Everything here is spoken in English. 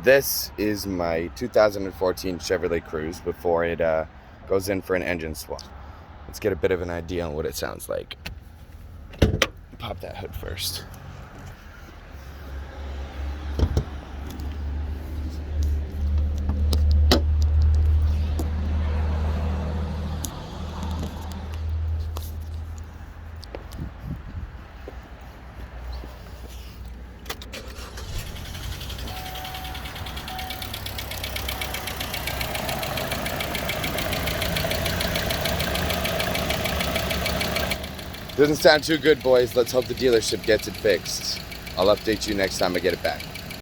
This is my 2014 Chevrolet Cruze before it goes in for an engine swap. Let's get a bit of an idea on what it sounds like. Pop that hood first. Doesn't sound too good, boys. Let's hope the dealership gets it fixed. I'll update you next time I get it back.